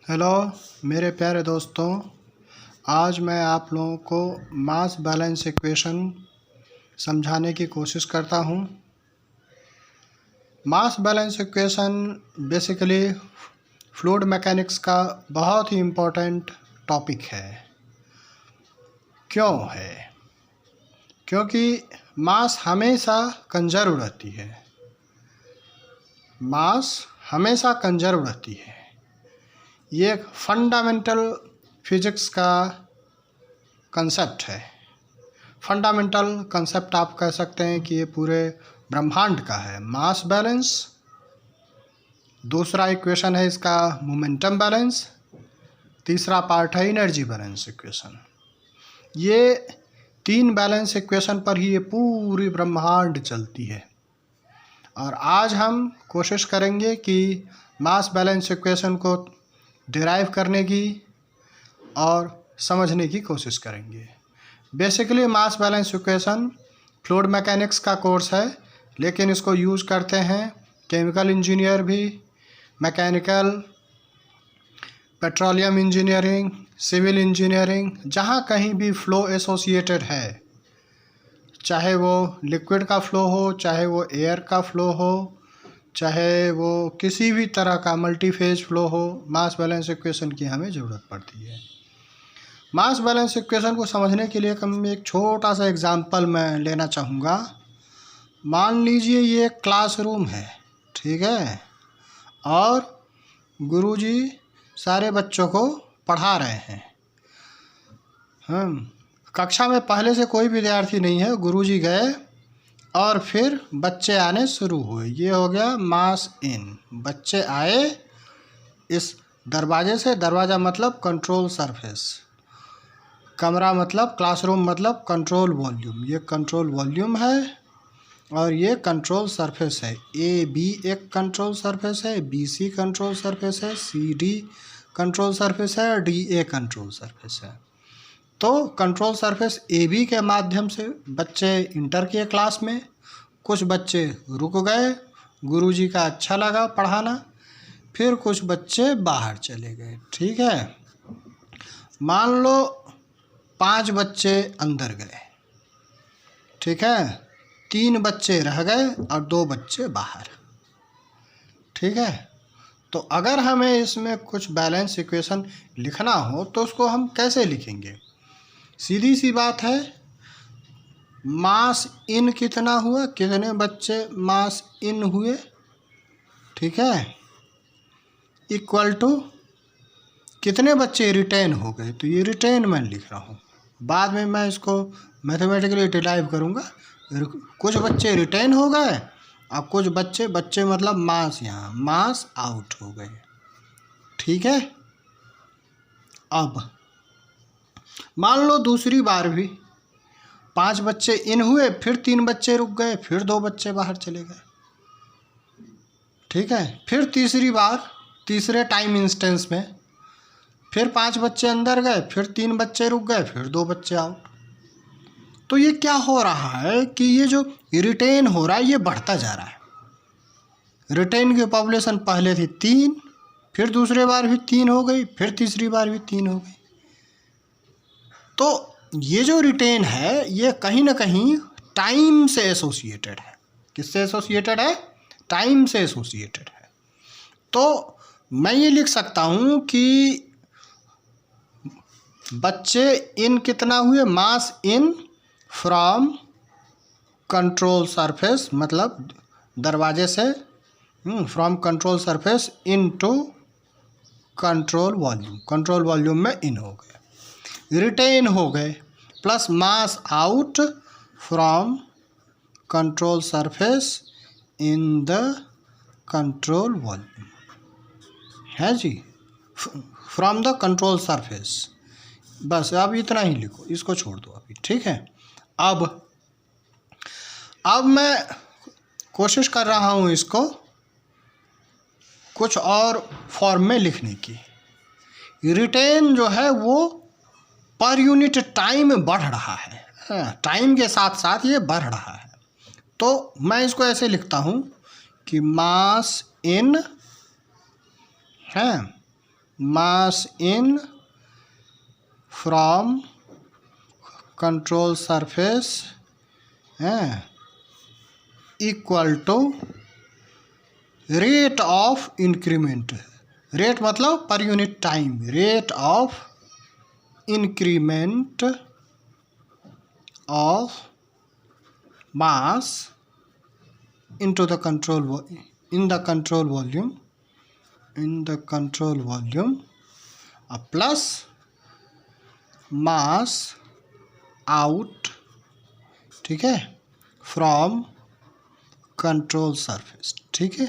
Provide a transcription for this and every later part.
Hello मेरे प्यारे दोस्तों, आज मैं आप लोगों को मास बैलेंस इक्वेशन समझाने की कोशिश करता हूँ। मास balance equation basically fluid mechanics का बहुत ही इम्पोर्टेंट टॉपिक है। क्यों है? क्योंकि मास हमेशा कंजर्व रहती है। मास हमेशा कंजर्व रहती है। ये एक फंडामेंटल फिजिक्स का कंसेप्ट है। फंडामेंटल कंसेप्ट आप कह सकते हैं कि ये पूरे ब्रह्मांड का है। मास बैलेंस, दूसरा इक्वेशन है इसका मोमेंटम बैलेंस, तीसरा पार्ट है एनर्जी बैलेंस इक्वेशन। ये तीन बैलेंस इक्वेशन पर ही ये पूरी ब्रह्मांड चलती है। और आज हम कोशिश करेंगे कि मास बैलेंस इक्वेशन को डिराइव करने की और समझने की कोशिश करेंगे। Basically mass balance equation fluid mechanics का कोर्स है, लेकिन इसको यूज़ करते हैं केमिकल इंजीनियर भी, mechanical, petroleum engineering, civil engineering, जहाँ कहीं भी फ़्लो एसोसिएटेड है, चाहे वो लिक्विड का फ़्लो हो, चाहे वो एयर का फ़्लो हो, चाहे वो किसी भी तरह का मल्टीफेज फ़्लो हो, मास बैलेंस इक्वेशन की हमें ज़रूरत पड़ती है। मास बैलेंस इक्वेशन को समझने के लिए हम एक छोटा सा एग्जांपल मैं लेना चाहूँगा। मान लीजिए ये एक क्लासरूम है, ठीक है, और गुरुजी सारे बच्चों को पढ़ा रहे हैं। कक्षा में पहले से कोई विद्यार्थी नहीं है, गुरुजी गए और फिर बच्चे आने शुरू हुए। ये हो गया मास इन। बच्चे आए इस दरवाजे से, दरवाज़ा मतलब कंट्रोल सरफेस, कमरा मतलब क्लासरूम मतलब कंट्रोल वॉल्यूम। ये कंट्रोल वॉल्यूम है और ये कंट्रोल सरफेस है। ए बी एक कंट्रोल सरफेस है, बी सी कंट्रोल सरफेस है, सी डी कंट्रोल सरफेस है और डी ए कंट्रोल सरफेस है। तो कंट्रोल सरफेस ए बी के माध्यम से बच्चे इंटर किए क्लास में। कुछ बच्चे रुक गए, गुरुजी का अच्छा लगा पढ़ाना, फिर कुछ बच्चे बाहर चले गए, ठीक है। मान लो 5 बच्चे अंदर गए, ठीक है, 3 बच्चे रह गए और 2 बच्चे बाहर, ठीक है। तो अगर हमें इसमें कुछ बैलेंस इक्वेशन लिखना हो तो उसको हम कैसे लिखेंगे? सीधी सी बात है, मास इन कितना हुआ, कितने बच्चे मास इन हुए, ठीक है, इक्वल टू कितने बच्चे रिटेन हो गए। तो ये रिटेन मैं लिख रहा हूँ, बाद में मैं इसको मैथमेटिकली डिराइव करूँगा। कुछ बच्चे रिटेन हो गए और कुछ बच्चे मतलब मास, यहाँ मास आउट हो गए, ठीक है। अब मान लो दूसरी बार भी 5 बच्चे इन हुए, फिर 3 बच्चे रुक गए, फिर 2 बच्चे बाहर चले गए, ठीक है। फिर तीसरी बार, तीसरे टाइम इंस्टेंस में फिर 5 बच्चे अंदर गए, फिर 3 बच्चे रुक गए, फिर 2 बच्चे आउट। तो ये क्या हो रहा है कि ये जो रिटेन हो रहा है ये बढ़ता जा रहा है। रिटेन की पॉपुलेशन पहले थी 3, फिर दूसरे बार भी 3 हो गई, फिर तीसरी बार भी 3 हो गई। तो ये जो रिटेन है ये कहीं ना कहीं टाइम से एसोसिएटेड है। किससे एसोसिएटेड है? टाइम से एसोसिएटेड है। तो मैं ये लिख सकता हूँ कि बच्चे इन कितना हुए, मास इन फ्रॉम कंट्रोल सरफेस, मतलब दरवाजे से, from control surface into control volume. Control volume में इन हो गए, रिटेन हो गए, plus mass out from control surface in the control volume, है जी, फ्रॉम द कंट्रोल सरफेस। बस अब इतना ही लिखो, इसको छोड़ दो अभी, ठीक है। अब मैं कोशिश कर रहा हूँ इसको कुछ और फॉर्म में लिखने की। रिटेन जो है वो पर यूनिट टाइम बढ़ रहा है, टाइम के साथ साथ ये बढ़ रहा है। तो मैं इसको ऐसे लिखता हूँ कि मास इन है mass in from control surface है equal to rate of increment. Rate मतलब per unit time, rate of increment of mass into the control in the control volume plus mass out, ठीक है, from control surface. ठीक है,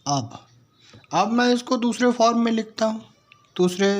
अब मैं इसको दूसरे फॉर्म में लिखता हूँ, दूसरे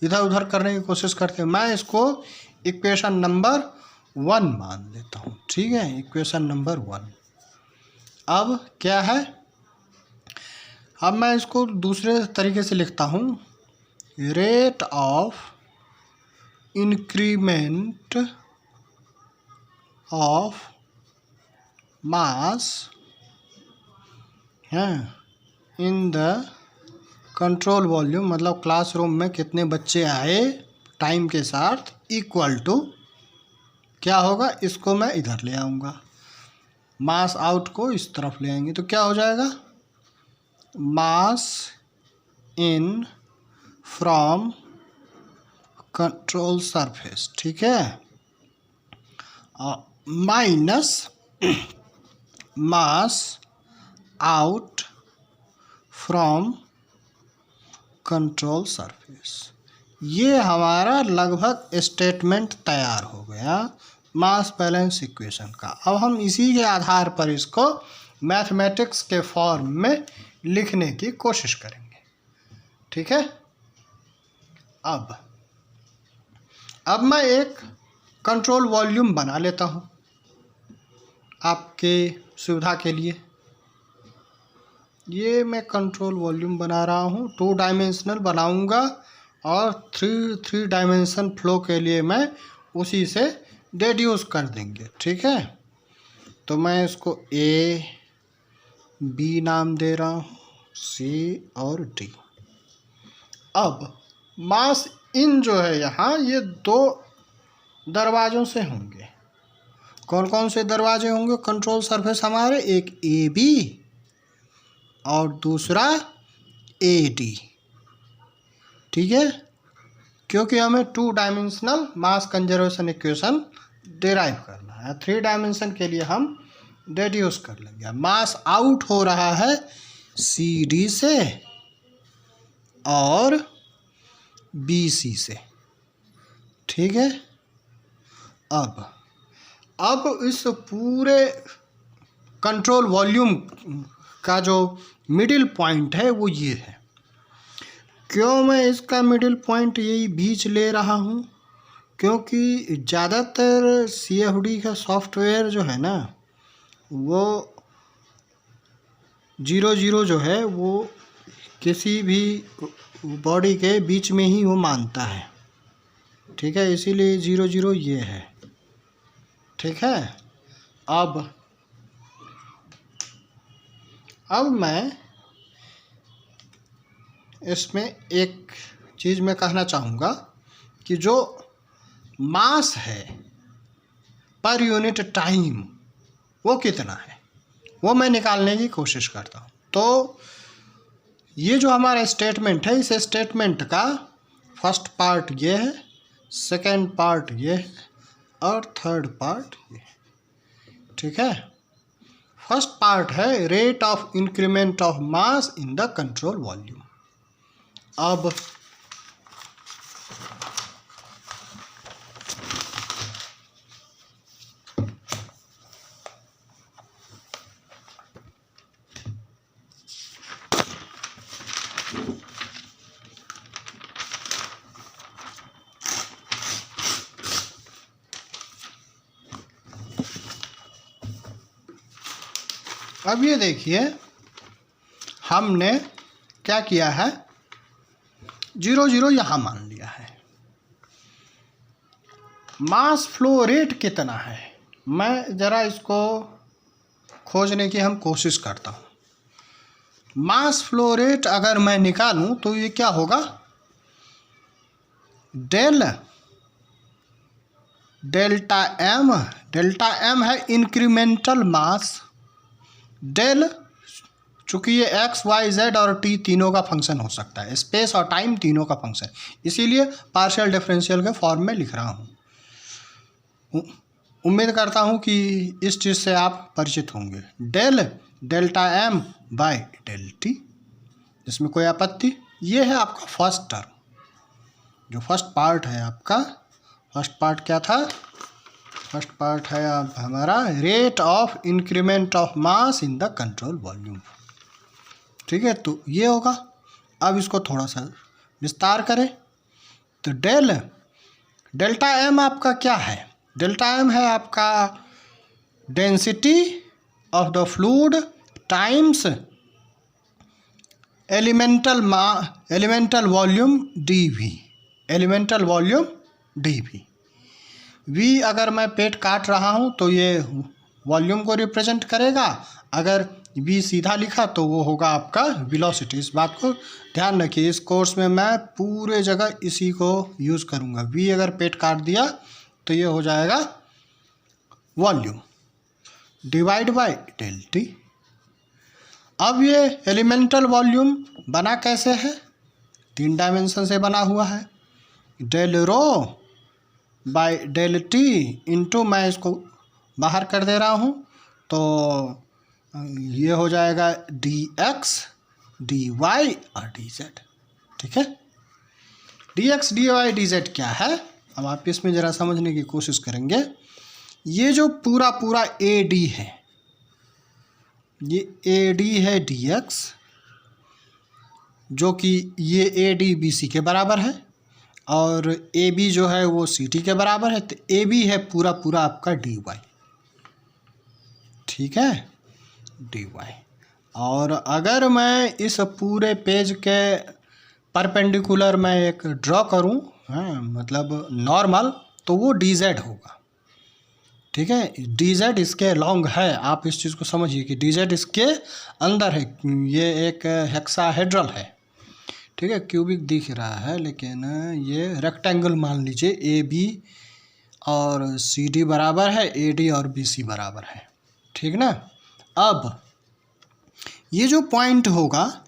इधर उधर करने की कोशिश करते हैं। मैं इसको इक्वेशन नंबर 1 मान लेता हूँ। ठीक है, इक्वेशन नंबर 1। अब क्या है, अब मैं इसको दूसरे तरीके से लिखता हूँ, रेट ऑफ इंक्रीमेंट ऑफ मास है इन द कंट्रोल वॉल्यूम, मतलब क्लासरूम में कितने बच्चे आए टाइम के साथ, इक्वल टू क्या होगा, इसको मैं इधर ले आऊँगा, मास आउट को इस तरफ ले आएंगे तो क्या हो जाएगा, मास इन फ्रॉम कंट्रोल सरफेस। ठीक है, minus mass out from control surface. ये हमारा लगभग स्टेटमेंट तैयार हो गया मास बैलेंस इक्वेशन का। अब हम इसी के आधार पर इसको मैथमेटिक्स के फॉर्म में लिखने की कोशिश करेंगे। ठीक है, अब मैं एक कंट्रोल वॉल्यूम बना लेता हूँ आपके सुविधा के लिए। ये मैं कंट्रोल वॉल्यूम बना रहा हूँ, 2 डायमेंशनल बनाऊँगा और 3 डायमेंशन फ्लो के लिए मैं उसी से डेड्यूस कर देंगे। ठीक है, तो मैं इसको ए बी नाम दे रहा हूँ, सी और डी। अब मास इन जो है यहाँ, ये 2 दरवाज़ों से होंगे। कौन कौन से दरवाजे होंगे कंट्रोल सरफेस हमारे, एक ए बी और दूसरा ए डी। ठीक है, क्योंकि हमें 2 dimensional mass conservation equation derive करना है, 3 डायमेंशन के लिए हम डेड्यूस कर लेंगे। मास आउट हो रहा है सी डी से और बी सी से। ठीक है, अब इस पूरे कंट्रोल वॉल्यूम का जो मिडिल पॉइंट है वो ये है। क्यों मैं इसका मिडिल पॉइंट यही बीच ले रहा हूँ, क्योंकि ज़्यादातर CFD का सॉफ्टवेयर जो है ना, वो 0 जो है वो किसी भी बॉडी के बीच में ही वो मानता है। ठीक है, इसीलिए 0 ये है। ठीक है, अब मैं इसमें एक चीज़ मैं कहना चाहूँगा कि जो मास है पर यूनिट टाइम वो कितना है, वो मैं निकालने की कोशिश करता हूँ। तो ये जो हमारा स्टेटमेंट है, इस स्टेटमेंट का फर्स्ट पार्ट ये है, सेकंड पार्ट ये है और थर्ड पार्ट ये है। ठीक है, फर्स्ट पार्ट है rate of increment of mass in the control volume. अब ये देखिए हमने क्या किया है, 0 यहाँ मान लिया है। मास फ्लो रेट कितना है, मैं ज़रा इसको खोजने की हम कोशिश करता हूँ। मास फ्लो रेट अगर मैं निकालूं तो ये क्या होगा, डेल्टा एम है इंक्रीमेंटल मास, डेल चूंकि ये एक्स वाई जेड और टी तीनों का फंक्शन हो सकता है, स्पेस और टाइम तीनों का फंक्शन, इसीलिए पार्शियल डिफरेंशियल के फॉर्म में लिख रहा हूँ। उम्मीद करता हूँ कि इस चीज़ से आप परिचित होंगे। Delta M by del T, इसमें कोई आपत्ति। ये है आपका फर्स्ट टर्म, जो फर्स्ट पार्ट है आपका। फर्स्ट पार्ट क्या था, फर्स्ट पार्ट है आप हमारा rate of increment of mass in the control volume. ठीक है, तो ये होगा। अब इसको थोड़ा सा विस्तार करें तो डेल्टा एम आपका क्या है, डेल्टा एम है आपका density of the fluid times elemental volume dV, elemental volume dV। V अगर मैं पेट काट रहा हूँ तो ये वॉल्यूम को रिप्रेजेंट करेगा, अगर V सीधा लिखा तो वो होगा आपका वेलोसिटी। इस बात को ध्यान रखिए, इस कोर्स में मैं पूरे जगह इसी को यूज़ करूँगा। V अगर पेट काट दिया तो ये हो जाएगा volume divide by del T. अब ये एलिमेंटल वॉल्यूम बना कैसे है, 3 डायमेंशन से बना हुआ है, del rho by del T into, मैं इसको बाहर कर दे रहा हूँ तो ये हो जाएगा dx dy और dz। ठीक है, dx dy dz क्या है, अब आप इसमें ज़रा समझने की कोशिश करेंगे। ये जो पूरा AD है, ये AD है dx, जो कि ये AD BC के बराबर है, और AB जो है वो CT के बराबर है, तो AB है पूरा आपका dy। ठीक है, dy। और अगर मैं इस पूरे पेज के परपेंडिकुलर मैं एक ड्रॉ करूं, मतलब नॉर्मल, तो वो dz होगा। ठीक है, dz इसके लॉन्ग है, आप इस चीज़ को समझिए कि dz इसके अंदर है। ये एक हेक्साहेड्रल है, ठीक है, क्यूबिक दिख रहा है लेकिन ये रेक्टेंगल मान लीजिए। AB और CD बराबर है, AD और BC बराबर है। ठीक ना। अब ये जो पॉइंट होगा,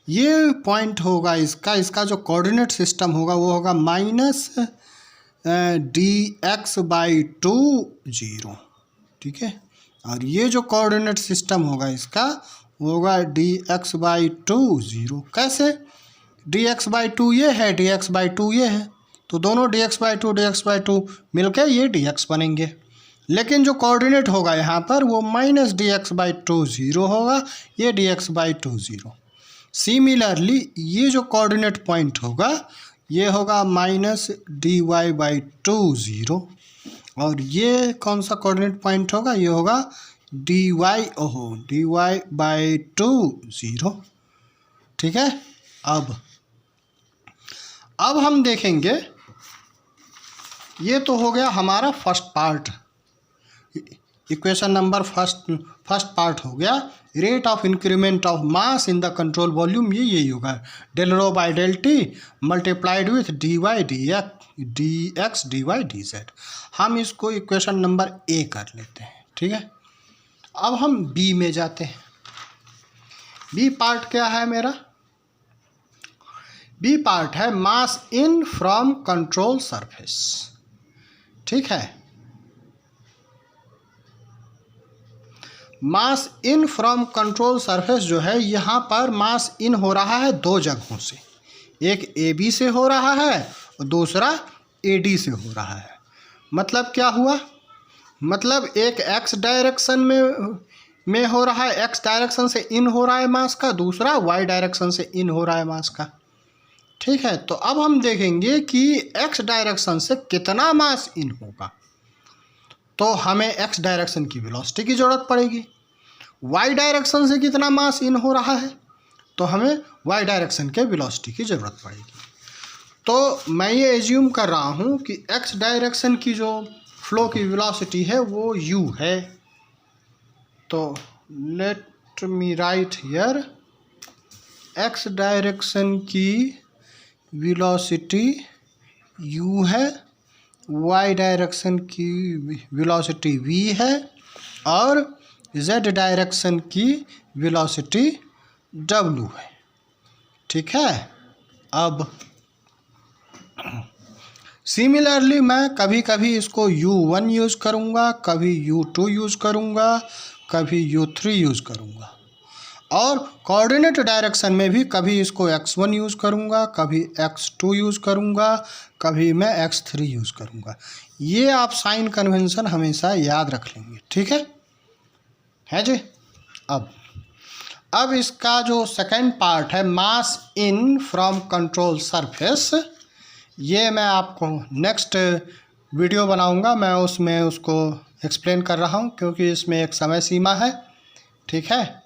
ये पॉइंट होगा इसका जो कोऑर्डिनेट सिस्टम होगा वो होगा -dx/2 0। ठीक है, और ये जो कोऑर्डिनेट सिस्टम होगा इसका वो होगा dx/2 0। कैसे, dx/2 ये है, dx/2 ये है, तो दोनों dx/2 मिलकर ये dx बनेंगे। लेकिन जो कोऑर्डिनेट होगा यहाँ पर वो -dx/2 0 होगा, ये dx/2 0। सिमिलरली ये जो कोऑर्डिनेट पॉइंट होगा ये होगा -dy/2 0, और ये कौन सा कोऑर्डिनेट पॉइंट होगा, ये होगा dy/2 0। ठीक है, अब हम देखेंगे, ये तो हो गया हमारा first part, equation number first part हो गया, rate of increment of mass in the control volume, ये यही होगा del rho by del T multiplied with dx dy dz। हम इसको इक्वेशन नंबर A कर लेते हैं। ठीक है, अब हम B में जाते हैं। B पार्ट क्या है मेरा, B पार्ट है mass in from control surface. ठीक है, mass in from control surface जो है, यहाँ पर मास इन हो रहा है 2 जगहों से, एक AB से हो रहा है और दूसरा AD से हो रहा है। मतलब क्या हुआ, मतलब एक x डायरेक्शन में हो रहा है, x डायरेक्शन से इन हो रहा है मास का, दूसरा y डायरेक्शन से इन हो रहा है मास का। ठीक है, तो अब हम देखेंगे कि x डायरेक्शन से कितना मास इन होगा, तो हमें x डायरेक्शन की वेलोसिटी की ज़रूरत पड़ेगी। y डायरेक्शन से कितना मास इन हो रहा है, तो हमें y डायरेक्शन के वेलोसिटी की ज़रूरत पड़ेगी। तो मैं ये एज्यूम कर रहा हूँ कि x डायरेक्शन की जो फ्लो की वेलोसिटी है वो u है। तो let me right here x direction की वेलोसिटी u है, वाई डायरेक्शन की वेलोसिटी v है और z डायरेक्शन की वेलोसिटी w है। ठीक है। अब सिमिलरली मैं कभी कभी इसको u1 यूज़ करूँगा, कभी u2 यूज़ करूँगा, कभी u3 यूज़ करूँगा और कोऑर्डिनेट डायरेक्शन में भी कभी इसको x1 यूज़ करूँगा, कभी x2 यूज़ करूँगा, कभी मैं x3 यूज़ करूँगा। ये आप साइन कन्वेंशन हमेशा याद रख लेंगे। ठीक है जी। अब इसका जो सेकंड पार्ट है mass in from control surface, ये मैं आपको नेक्स्ट वीडियो बनाऊंगा, मैं उसमें उसको एक्सप्लेन कर रहा हूँ क्योंकि इसमें एक समय सीमा है। ठीक है।